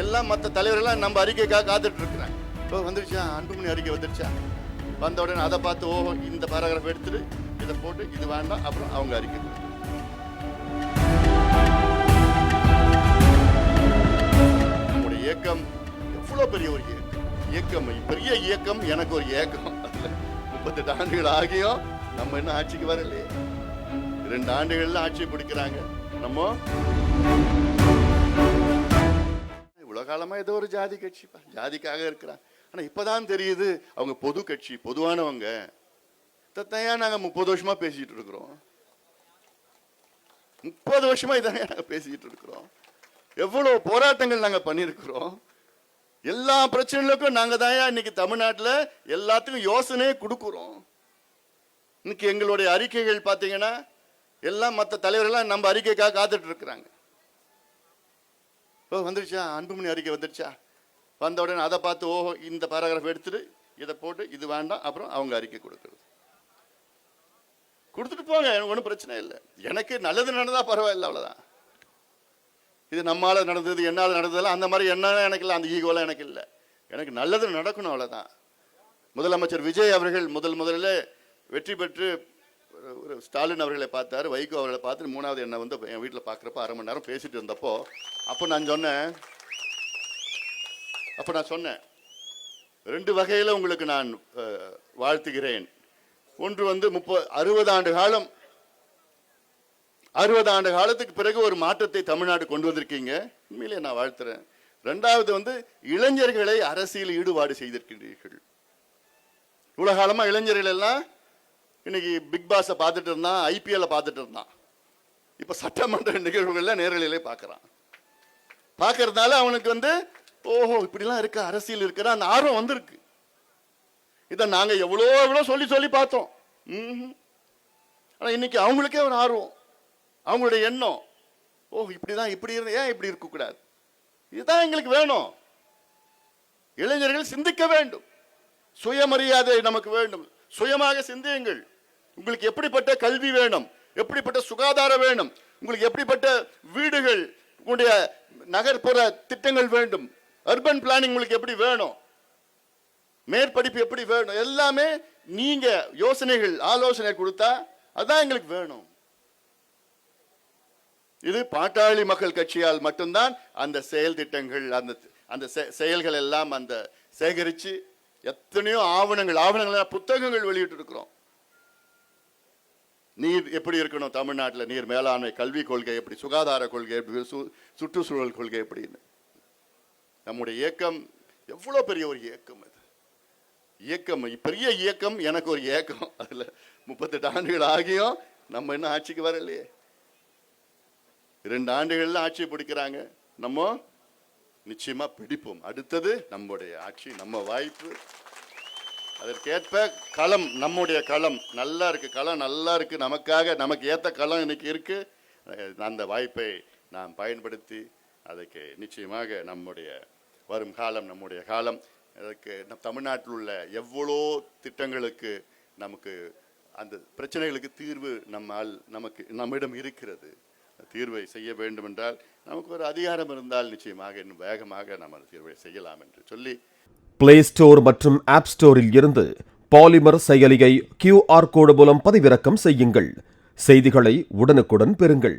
எல்லாம் மற்ற தலைவர்கள்லாம் நம்ம அறிக்கைக்காக காத்துட்டு இருக்கிறாங்க. இப்போ வந்துருச்சா, அன்புமணி அறிக்கை வந்துருச்சா, வந்த உடனே அதை பார்த்து ஓஹோ இந்த பேராகிராஃப் எடுத்துட்டு இதை போட்டு இது வேண்டாம், அப்புறம் அவங்க அறிக்கை. நம்முடைய இயக்கம் எவ்வளோ பெரிய ஒரு இயக்கம், பெரிய இயக்கம். எனக்கு ஒரு இயக்கம். 38 ஆண்டுகள் ஆகியும் நம்ம இன்னும் ஆட்சிக்கு வரலையே. 2 ஆண்டுகள்ல ஆட்சியை பிடிக்கிறாங்க. நம்ம இவ்வளவு காலமா ஏதோ ஒரு ஜாதி கட்சி, ஜாதிக்காக இருக்கிறாங்க. ஆனா இப்பதான் தெரியுது அவங்க பொது கட்சி, பொதுவானவங்க. தத்தையா நாங்க 30 வருஷமா பேசிட்டு இருக்கிறோம். 30 வருஷமா இதானே நாங்க பேசிட்டு இருக்கிறோம். எவ்வளவு போராட்டங்கள் நாங்க பண்ணிருக்கிறோம். எல்லா பிரச்சனைகளுக்கும் நாங்க தான் இன்னைக்கு தமிழ்நாட்டில் எல்லாத்துக்கும் யோசனையே கொடுக்குறோம். இன்னைக்கு எங்களுடைய அறிக்கைகள் பார்த்தீங்கன்னா எல்லாம் மற்ற தலைவர்கள்லாம் நம்ம அறிக்கைக்காக காத்துட்டு இருக்கிறாங்க. இப்போ வந்துருச்சா, அன்புமணி அறிக்கை வந்துருச்சா, வந்த உடனே அதை பார்த்து ஓஹோ இந்த பேராகிராஃப் எடுத்துட்டு இதை போட்டு இது வேண்டாம், அப்புறம் அவங்க அறிக்கை கொடுத்துட்டு போங்க. எனக்கு ஒன்றும் பிரச்சனை இல்லை. எனக்கு நல்லது நடந்தா பரவாயில்லை, அவ்வளோதான். இது நம்மால நடந்தது, என்னால் நடந்ததெல்லாம் அந்த மாதிரி என்ன எனக்கு இல்லை, அந்த ஈகோலாம் எனக்கு இல்லை. எனக்கு நல்லது நடக்கணும், அவ்வளோதான். முதலமைச்சர் விஜய் அவர்கள் முதல்ல வெற்றி பெற்று ஒரு ஸ்டாலின் அவர்களை பார்த்தாரு, வைகோ அவர்களை பார்த்து 3வது என்னை வந்து என் வீட்டில் பார்க்குறப்ப 1/2 மணி நேரம் பேசிட்டு இருந்தப்போ அப்போ நான் சொன்னேன் 2 வகையில் உங்களுக்கு நான் வாழ்த்துகிறேன். ஒன்று வந்து 60 ஆண்டு காலம், 60 ஆண்டு காலத்துக்கு பிறகு ஒரு மாற்றத்தை தமிழ்நாடு கொண்டு வந்திருக்கீங்க, உண்மையிலே நான் வாழ்த்துறேன். 2வது வந்து இளைஞர்களை அரசியல் ஈடுபாடு செய்திருக்கின்றீர்கள். இவ்வளவு காலமா இளைஞர்கள் எல்லாம் இன்னைக்கு பிக் பாஸை பார்த்துட்டு இருந்தான், IPL பார்த்துட்டு இருந்தான். இப்ப சட்டமன்ற நிகழ்வுகள்ல நேரலையிலே பார்க்கறதுனால அவனுக்கு வந்து ஓஹோ இப்படிலாம் இருக்க, அரசியல் இருக்கிற அந்த ஆர்வம் வந்திருக்கு. இதை நாங்க எவ்வளோ சொல்லி பார்த்தோம். ஆனா இன்னைக்கு அவங்களுக்கே ஒரு ஆர்வம், அவங்களுடைய எண்ணம், ஓ இப்படிதான், இப்படி இருந்த ஏன் இப்படி இருக்கக்கூடாது, இதுதான் எங்களுக்கு வேணும். இளைஞர்கள் சிந்திக்க வேண்டும், சுயமரியாதை நமக்கு வேண்டும், சுயமாக சிந்தியுங்கள். உங்களுக்கு எப்படிப்பட்ட கல்வி வேணும், எப்படிப்பட்ட சுகாதாரம் வேணும், உங்களுக்கு எப்படிப்பட்ட வீடுகள், உங்களுடைய நகர்ப்புற திட்டங்கள் வேண்டும், அர்பன் பிளானிங் உங்களுக்கு எப்படி வேணும், மேற்படிப்பு எப்படி வேணும், எல்லாமே நீங்க யோசனைகள் ஆலோசனை கொடுத்தா அதான் எங்களுக்கு வேணும். இது பாட்டாளி மக்கள் கட்சியால் மட்டும்தான் அந்த செயல் திட்டங்கள், அந்த செயல்கள் எல்லாம் அந்த சேகரிச்சு எத்தனையோ ஆவணங்கள் புத்தகங்கள் வெளியிட்டு இருக்கிறோம். நீர் எப்படி இருக்கணும் தமிழ்நாட்டில், நீர் மேலாண்மை, கல்வி கொள்கை எப்படி, சுகாதார கொள்கை எப்படி, சுற்றுச்சூழல் கொள்கை எப்படின்னு. நம்முடைய இயக்கம் எவ்வளவு பெரிய ஒரு இயக்கம். அது இயக்கம், பெரிய இயக்கம். எனக்கு ஒரு இயக்கம். அதுல 38 ஆண்டுகள் ஆகியும் நம்ம இன்னும் ஆட்சிக்கு வரலையே. 2 ஆண்டுகள்ல ஆட்சியை பிடிக்கிறாங்க. நம்ம நிச்சயமா பிடிப்போம். அடுத்தது நம்முடைய ஆட்சி, நம்ம வாய்ப்பு. அதற்கேற்ப களம், நம்முடைய களம் நல்லா இருக்கு, களம் நல்லா இருக்கு, நமக்காக நமக்கு ஏற்ற களம் இன்னைக்கு இருக்கு. அந்த வாய்ப்பை நாம் பயன்படுத்தி அதுக்கு நிச்சயமாக நம்முடைய வரும் காலம், நம்முடைய காலம், அதுக்கு தமிழ்நாட்டில் உள்ள எவ்வளோ திட்டங்களுக்கு, நமக்கு அந்த பிரச்சனைகளுக்கு தீர்வு நம்மிடம் இருக்கிறது. தீர்வை செய்ய வேண்டும் என்றால் நமக்கு ஒரு அதிகாரம் இருந்தால் நிச்சயமாக இன்னும் வேகமாக நம்ம தீர்வை செய்யலாம் என்று சொல்லி, பிளே ஸ்டோர் மற்றும் ஆப் ஸ்டோரில் இருந்து பாலிமர் செயலியை QR கோடு மூலம் பதிவிறக்கம் செய்யுங்கள். செய்திகளை உடனுக்குடன் பெறுங்கள்.